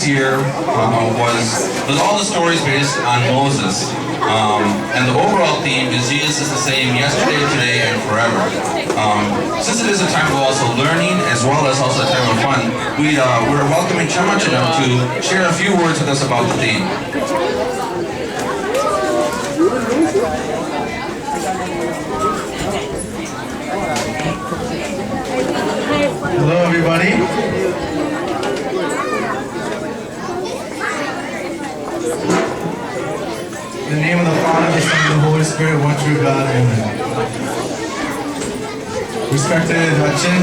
year was all the stories based on Moses. And the overall theme is Jesus is the same yesterday, today, and forever. Since it is a time of also learning as well as also a time of fun, we're welcoming Chema to share a few words with us about the theme. Hello, everybody. In the name of the Father, the Son, and the Holy Spirit, one true God, amen. Respected Hutchin,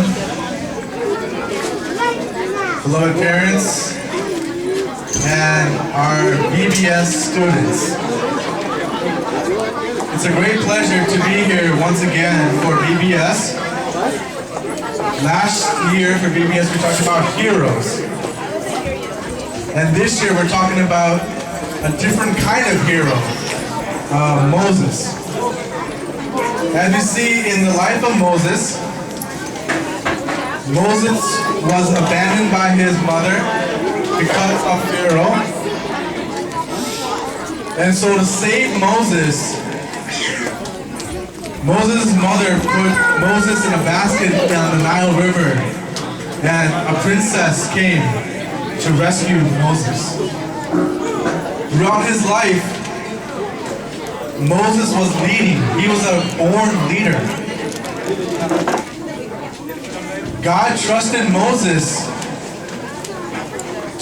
beloved parents, and our VBS students. It's a great pleasure to be here once again for VBS. Last year for VBS we talked about heroes. And this year we're talking about a different kind of hero, Moses. As you see in the life of Moses, Moses was abandoned by his mother because of Pharaoh. And so to save Moses, Moses' mother put Moses in a basket down the Nile River, and a princess came to rescue Moses. Throughout his life, Moses was leading. He was a born leader. God trusted Moses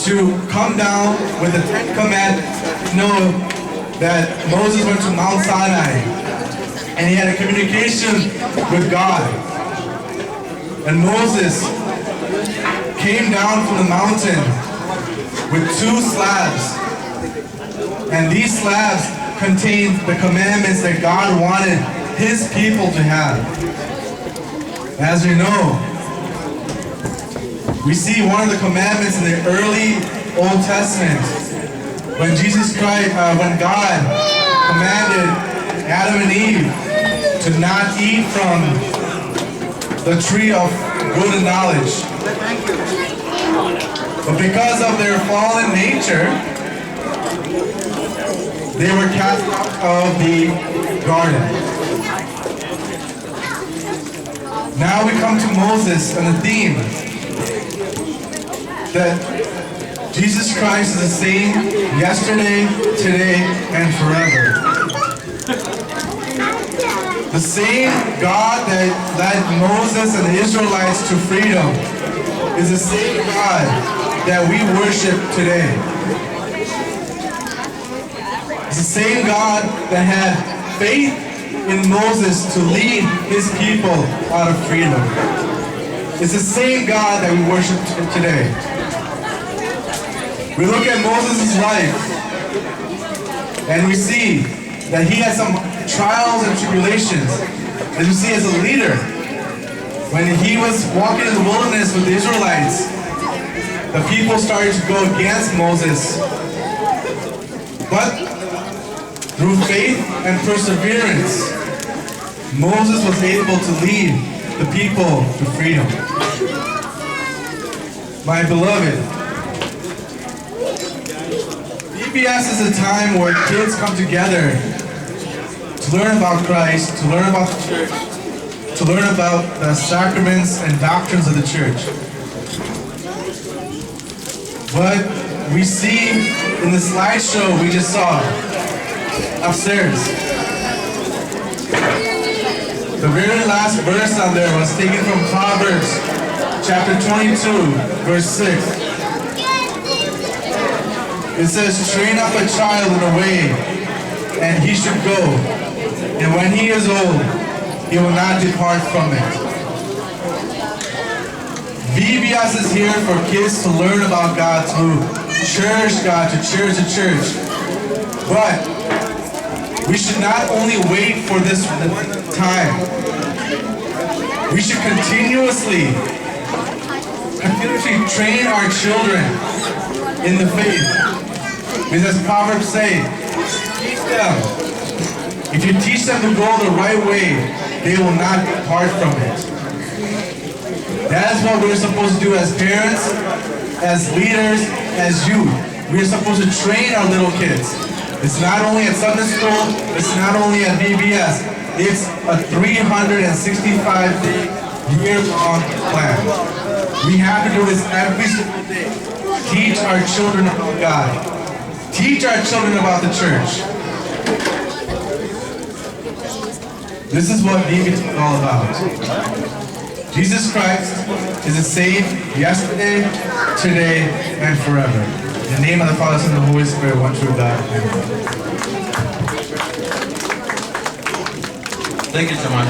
to come down with the Ten Commandments. You know that Moses went to Mount Sinai and he had a communication with God. And Moses came down from the mountain with two slabs. And these slabs contained the commandments that God wanted his people to have. As we know, we see one of the commandments in the early Old Testament when Jesus Christ, when God commanded Adam and Eve to not eat from the tree of good and knowledge. But because of their fallen nature, they were cast out of the garden. Now we come to Moses and the theme that Jesus Christ is the same yesterday, today, and forever. The same God that led Moses and the Israelites to freedom is the same God that we worship today. It's the same God that had faith in Moses to lead his people out of freedom. It's the same God that we worship today. We look at Moses' life and we see that he had some trials and tribulations. As you see, as a leader, when he was walking in the wilderness with the Israelites, the people started to go against Moses. But through faith and perseverance, Moses was able to lead the people to freedom. My beloved, VBS is a time where kids come together to learn about Christ, to learn about the church, to learn about the sacraments and doctrines of the church. But we see in the slideshow we just saw upstairs, the very last verse on there was taken from Proverbs chapter 22, verse 6. It says, train up a child in a way, and he should go. And when he is old, he will not depart from it. VBS is here for kids to learn about God, to cherish God, to cherish the church. But we should not only wait for this time. We should continuously train our children in the faith. Because as Proverbs say, teach them. If you teach them to go the right way, they will not depart from it. That is what we're supposed to do as parents. as leaders, as youth, we are supposed to train our little kids. It's not only at Sunday school, it's not only at VBS, it's a 365-day, year-long plan. We have to do this every single day. Teach our children about God. Teach our children about the church. This is what VBS is all about. Jesus Christ is the same yesterday, today, and forever. In the name of the Father, Son, and the Holy Spirit, one true God. Amen. Thank you so much.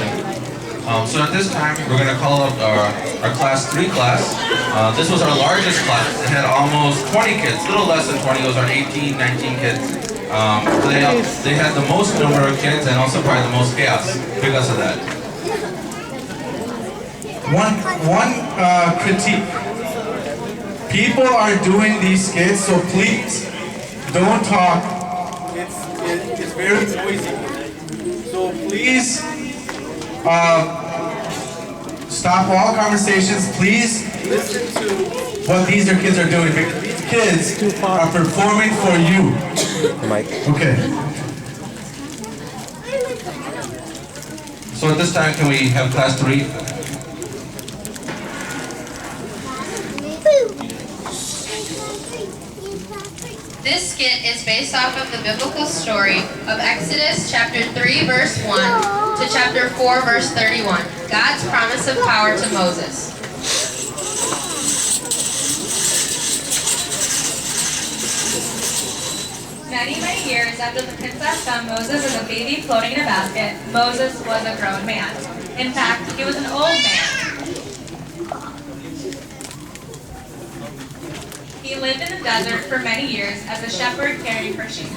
So at this time, we're going to call up our class 3 class. This was our largest class. It had almost 20 kids, a little less than 20. Those are 18, 19 kids. They had the most number of kids and also probably the most chaos because of that. One critique. People are doing these skits, so please don't talk. It's very noisy. So please stop all conversations. Please listen to what these kids are doing, because these kids are performing for you. Mike. Okay. So at this time, can we have class 3? This skit is based off of the biblical story of Exodus chapter 3 verse 1 to chapter 4 verse 31, God's promise of power to Moses. Many years after the princess found Moses as a baby floating in a basket, Moses was a grown man. In fact, he was an old man. He lived in the desert for many years as a shepherd caring for sheep.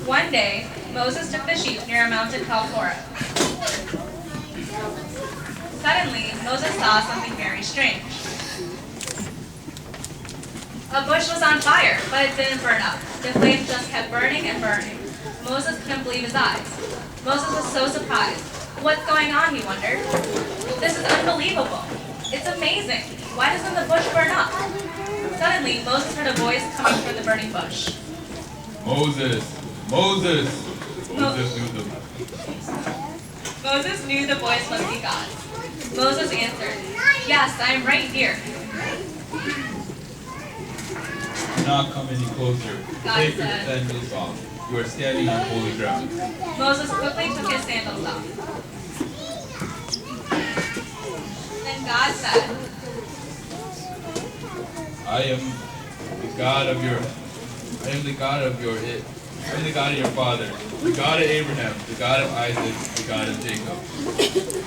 One day, Moses took the sheep near a mountain called Horeb. Suddenly, Moses saw something very strange. A bush was on fire, but it didn't burn up. The flames just kept burning and burning. Moses couldn't believe his eyes. Moses was so surprised. What's going on, he wondered. This is unbelievable. It's amazing. Why doesn't the bush burn up? Suddenly, Moses heard a voice coming from the burning bush. Moses! Moses! Moses knew the voice must be God. Moses answered, "Yes, I am right here." Do not come any closer. God Take your said. sandals off. You are standing on holy ground. Moses quickly took his sandals off. Then God said, I am the God of your father, the God of Abraham, the God of Isaac, the God of Jacob.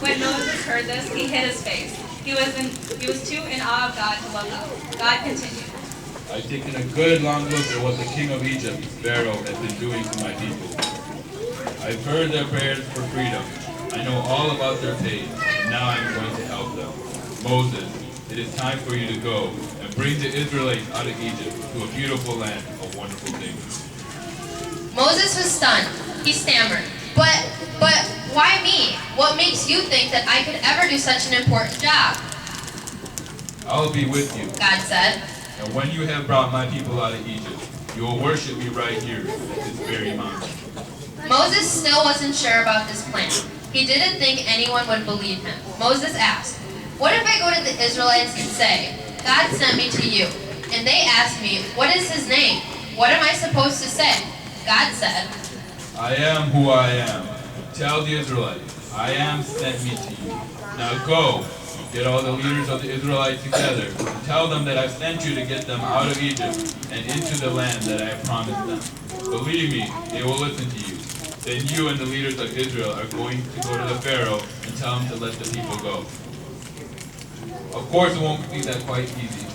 When Moses heard this, he hid his face. He was too in awe of God to look up. God continued. I've taken a good long look at what the king of Egypt, Pharaoh, has been doing to my people. I've heard their prayers for freedom. I know all about their pain, and now I'm going to help them. Moses, it is time for you to go and bring the Israelites out of Egypt to a beautiful land of wonderful things. Moses was stunned. He stammered, But why me? What makes you think that I could ever do such an important job? I'll be with you. God said. And when you have brought my people out of Egypt, you will worship me right here at this very mountain. Moses still wasn't sure about this plan. He didn't think anyone would believe him. Moses asked, "What if I go to the Israelites and say, 'God sent me to you,' and they ask me, 'What is his name?' What am I supposed to say?" God said, I am who I am. Tell the Israelites, I am sent me to you. Now go, get all the leaders of the Israelites together, and tell them that I sent you to get them out of Egypt and into the land that I have promised them. Believe me, they will listen to you. Then you and the leaders of Israel are going to go to the Pharaoh and tell him to let the people go. Of course, it won't be that quite easy.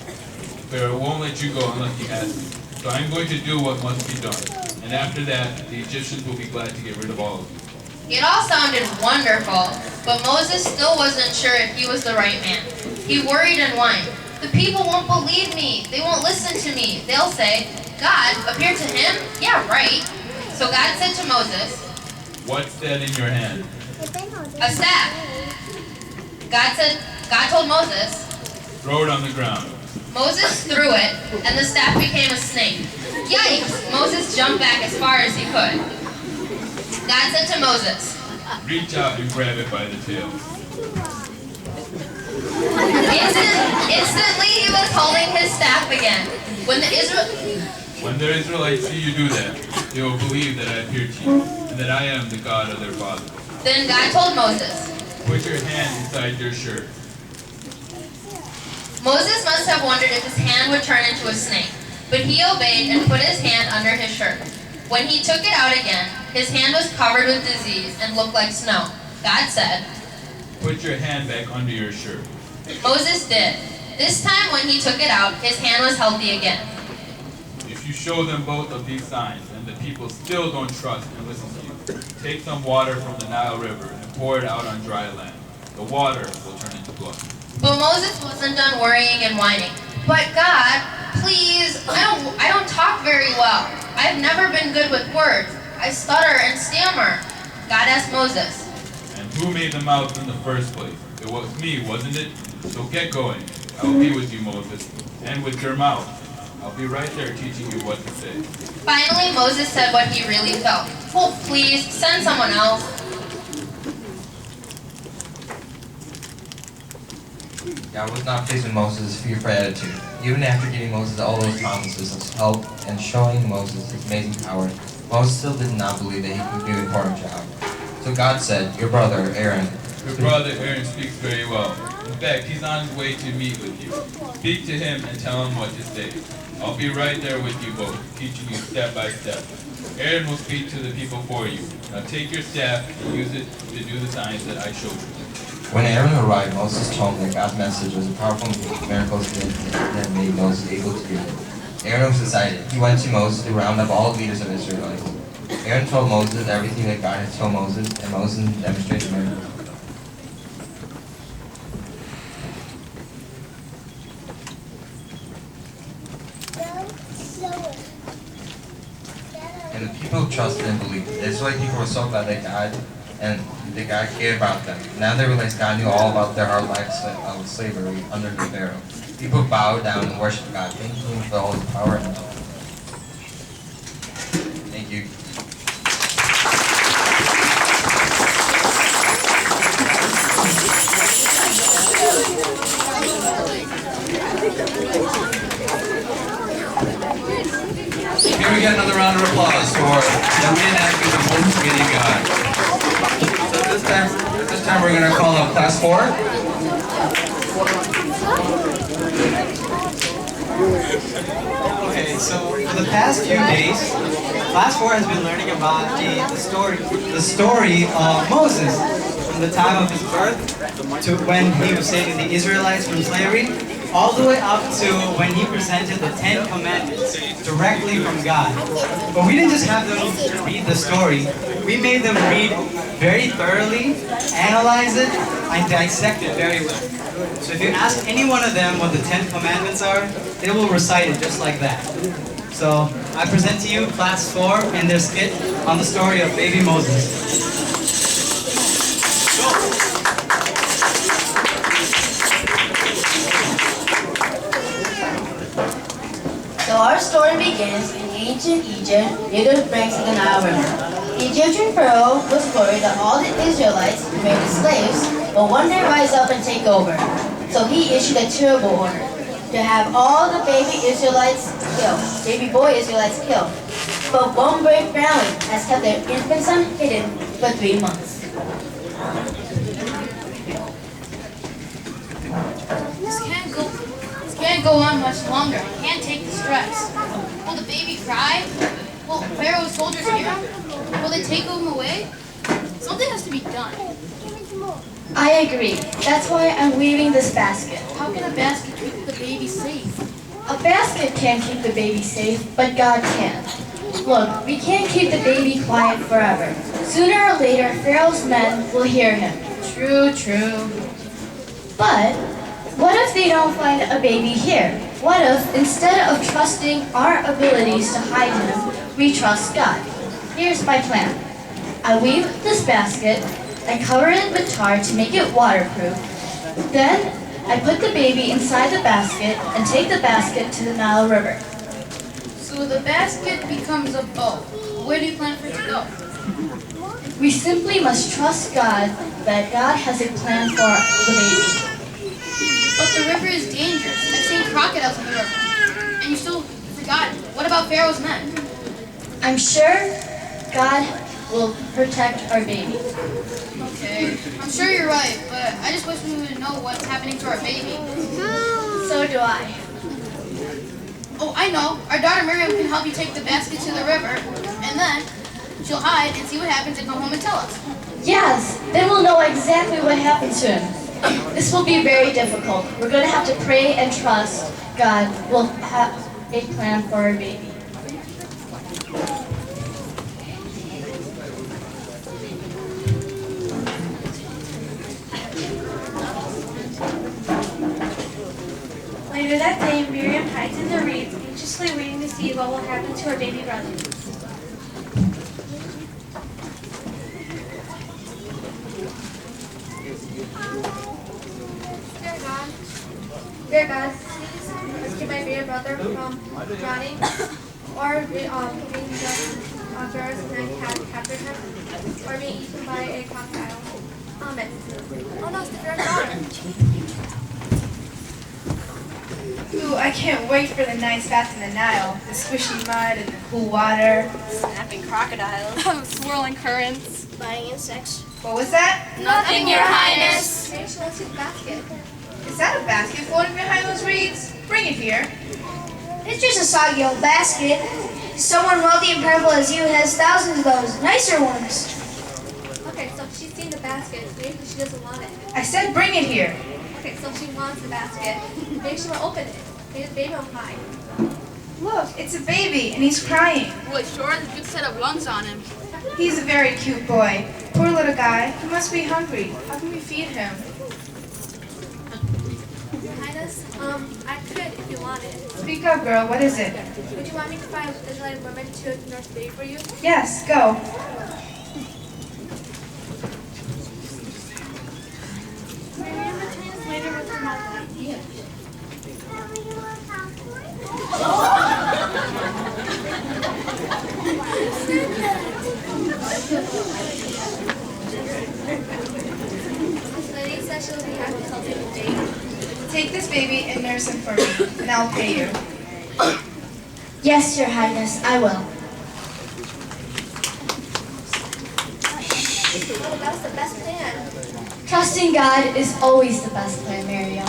Pharaoh won't let you go unless he has to. So I'm going to do what must be done. And after that, the Egyptians will be glad to get rid of all of you. It all sounded wonderful, but Moses still wasn't sure if he was the right man. He worried and whined. "The people won't believe me. They won't listen to me. They'll say, 'God appeared to him?' Yeah, right." So God said to Moses, What's that in your hand? "A staff." God told Moses, Throw it on the ground. Moses threw it, and the staff became a snake. Yikes! Moses jumped back as far as he could. God said to Moses, Reach out and grab it by the tail. Instantly he was holding his staff again. When When the Israelites see you do that, they will believe that I appeared to you, and that I am the God of their father. Then God told Moses, Put your hand inside your shirt. Moses must have wondered if his hand would turn into a snake, but he obeyed and put his hand under his shirt. When he took it out again, his hand was covered with disease and looked like snow. God said, Put your hand back under your shirt. Moses did. This time when he took it out, his hand was healthy again. If you show them both of these signs, and the people still don't trust and listen to you, take some water from the Nile River and pour it out on dry land. The water will turn into blood. But Moses wasn't done worrying and whining. But God, please, I don't talk very well. I've never been good with words. I stutter and stammer. God asked Moses, And who made the mouth in the first place? It was me, wasn't it? So get going. I will be with you, Moses, and with your mouth. I'll be right there teaching you what to say. Finally, Moses said what he really felt. Oh, please, send someone else. God was not pleased with Moses' fearful attitude. Even after giving Moses all those promises of help and showing Moses his amazing power, Moses still did not believe that he could do the important job. So God said, Your brother, Aaron. Your brother Aaron speaks very well. In fact, he's on his way to meet with you. Speak to him and tell him what to say. I'll be right there with you both, teaching you step by step. Aaron will speak to the people for you. Now take your staff and use it to do the signs that I showed you. When Aaron arrived, Moses told him that God's message was a powerful miracle that made Moses able to do. Aaron was excited. He went to Moses to round up all the leaders of Israel. Aaron told Moses everything that God had told Moses, and Moses demonstrated the miracle. And the people trusted and believed. The Israelite people were so glad that God cared about them. Now they realized God knew all about their hard lives of slavery under the Pharaoh. People bowed down and worshiped God, thanking Him for all His power and love. Thank you. Here we get another round of applause for the reenactment of Moses meeting God. So this time we're going to call up class 4. Okay, so for the past few days, class 4 has been learning about the story of Moses, from the time of his birth to when he was saving the Israelites from slavery, all the way up to when he presented the 10 Commandments directly from God. But we didn't just have them read the story, we made them read very thoroughly, analyze it, and dissect it very well. So if you ask any one of them what the 10 Commandments are, they will recite it just like that. So I present to you class 4 and their skit on the story of baby Moses. So our story begins in ancient Egypt near the banks of the Nile River. The Egyptian pharaoh was worried that all the Israelites remained as slaves will one day rise up and take over. So he issued a terrible order to have all the baby boy Israelites killed. But one brave family has kept their infant son hidden for 3 months. This can't go on much longer. I can't take the stress. Will the baby cry? Will Pharaoh's soldiers hear him? Will they take him away? Something has to be done. I agree. That's why I'm weaving this basket. How can a basket keep the baby safe? A basket can't keep the baby safe, but God can. Look, we can't keep the baby quiet forever. Sooner or later, Pharaoh's men will hear him. True, true. But what if they don't find a baby here? What if, instead of trusting our abilities to hide him, we trust God? Here's my plan. I weave this basket, I cover it with tar to make it waterproof. Then I put the baby inside the basket and take the basket to the Nile River. So the basket becomes a boat. Where do you plan for it to go? We simply must trust God that God has a plan for the baby. But the river is dangerous. I've seen crocodiles in the river. And you still forgot. What about Pharaoh's men? I'm sure God will protect our baby. Okay, I'm sure you're right, but I just wish we would know what's happening to our baby. So do I. Oh, I know. Our daughter Miriam can help you take the basket to the river, and then she'll hide and see what happens and come home and tell us. Yes, then we'll know exactly what happened to him. This will be very difficult. We're going to have to pray and trust God will have a plan for our baby. Later that day, Miriam hides in the reeds, anxiously waiting to see what will happen to her baby brother. Dear God, please rescue my baby brother from drowning or being just bears and capture him or being eaten by a crocodile. Amen. Oh no, it's the bear's daughter. Ooh, I can't wait for the nice bath in the Nile. The squishy mud and the cool water. Snapping crocodiles. Swirling currents. Flying insects. What was that? Nothing, Your Highness. Maybe she wants his basket. Is that a basket floating behind those reeds? Bring it here. It's just a soggy old basket. Someone wealthy and powerful as you has thousands of those. Nicer ones. Okay, so she's seen the basket. Maybe she doesn't want it. I said bring it here. Okay, so she wants the basket. Maybe she will open it. Maybe the baby will cry. Look, it's a baby and he's crying. Well, it sure has a good set of lungs on him. He's a very cute boy. Poor little guy. He must be hungry. How can we feed him? Your Highness, I could if you wanted. Speak up, girl. What is it? Would you want me to find Israelite women to nurse the baby for you? Yes, go. Miriam returns later with her mother. This lady says she'll be happy to help you with Dave. Take this baby and nurse him for me, and I'll pay you. Yes, Your Highness, I will. Oh, that was the best plan. Trusting God is always the best plan, Miriam.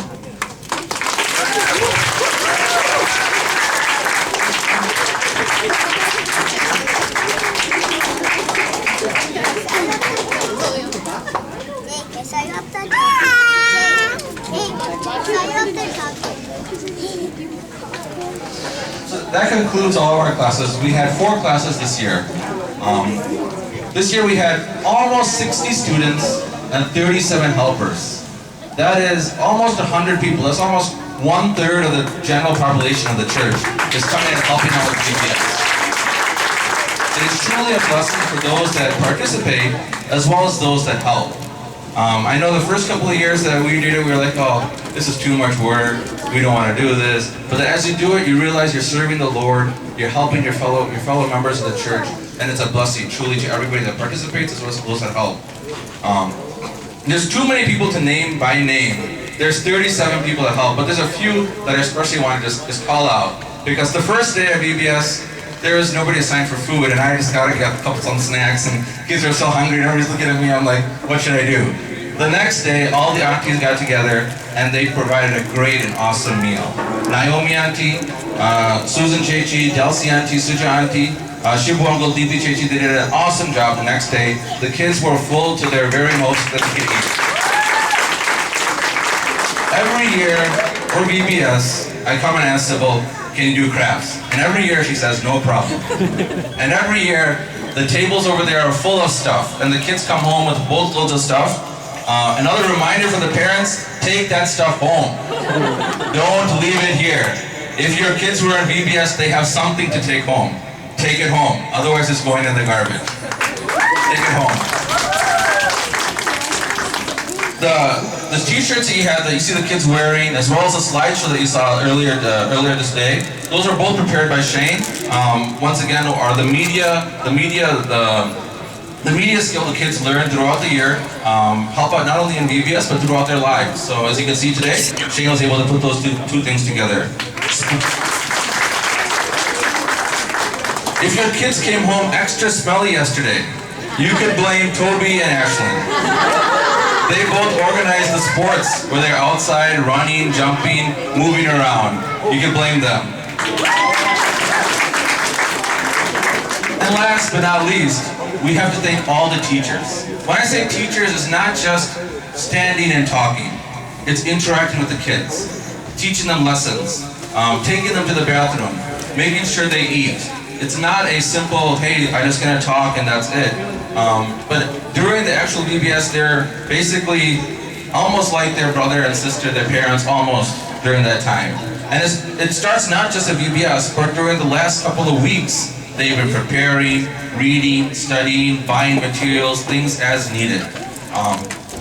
So that concludes all of our classes. We had 4 classes this year. This year we had almost 60 students and 37 helpers. That is almost 100 people. That's almost 1/3 of the general population of the church is coming and helping out with VBS. It is truly a blessing for those that participate as well as those that help. I know the first couple of years that we did it, we were like, oh, this is too much work. We don't want to do this. But as you do it, you realize you're serving the Lord. You're helping your fellow members of the church, and it's a blessing truly to everybody that participates as well as those that help. There's too many people to name by name. There's 37 people that help, but there's a few that I especially want to just call out. Because the first day of VBS, there was nobody assigned for food, and I just got to get a couple some snacks, and kids are so hungry, and everybody's looking at me, I'm like, what should I do? The next day, all the aunties got together, and they provided a great and awesome meal. Naomi auntie, Susan Chechi, Delcy auntie, Suja auntie, Shibu uncle, Diti Chechi, they did an awesome job the next day. The kids were full to their very most that they could eat. Every year, for VBS, I come and ask Sybil, can you do crafts? And every year she says, no problem. And every year, the tables over there are full of stuff, and the kids come home with boatloads of stuff. Another reminder for the parents, take that stuff home. Don't leave it here. If your kids were in VBS, they have something to take home. Take it home. Otherwise, it's going in the garbage. Take it home. the t-shirts that you see the kids wearing, as well as the slideshow that you saw earlier this day, those are both prepared by Shane. Once again, are the media skill the kids learn throughout the year help out not only in VBS but throughout their lives. So as you can see today, Shane was able to put those two things together. If your kids came home extra smelly yesterday, you could blame Toby and Ashlyn. They both organize the sports where they're outside running, jumping, moving around. You can blame them. And last but not least, we have to thank all the teachers. When I say teachers, it's not just standing and talking. It's interacting with the kids, teaching them lessons, taking them to the bathroom, making sure they eat. It's not a simple, hey, I'm just gonna talk and that's it. But during the actual VBS, they're basically almost like their brother and sister, their parents, almost during that time. And it starts not just at VBS, but during the last couple of weeks, they've been preparing, reading, studying, buying materials, things as needed.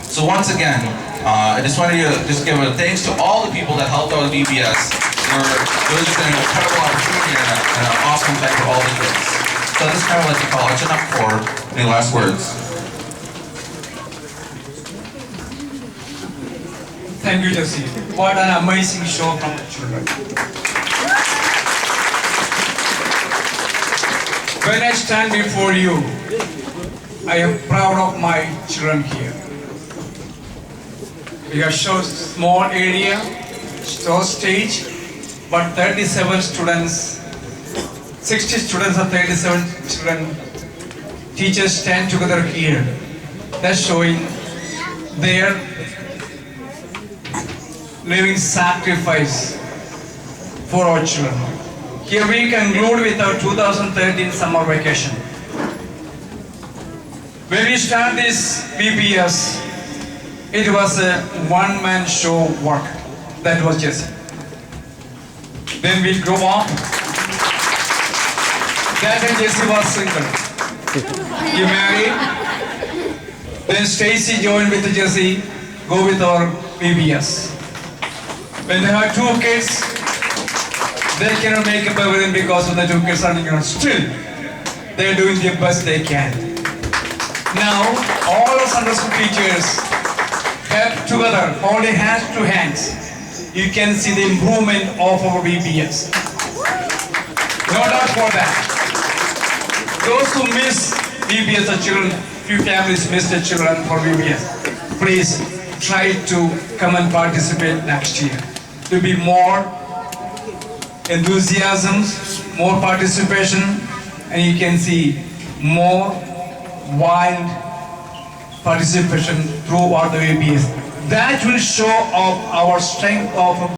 So once again, I just wanted to give a thanks to all the people that helped out with VBS. It was just an incredible opportunity and an awesome time for all the kids. So this kind of like to call action up for any last words. Thank you, Jesse. What an amazing show from the children. When I stand before you, I am proud of my children here. We have shown small area, show stage, but 37 students, 60 students or 37 children, teachers stand together here. That's showing their living sacrifice for our children. Here we conclude with our 2013 summer vacation. When we start this VBS, it was a one-man show work. That was Jesse. Then we grew up. That time Jesse was single. He married. Then Stacy joined with Jesse, go with our VBS. When they have 2 kids, they cannot make up everything because of the 2 kids running around. Still, they're doing the best they can. Now, all our Sunday school teachers help together, holding hands to hands. You can see the improvement of our VBS. No doubt for that. Those who miss VBS, the children, few families miss the children for VBS. Please try to come and participate next year. To be more enthusiasm, more participation, and you can see more wild participation throughout the VBS. That will show of our strength of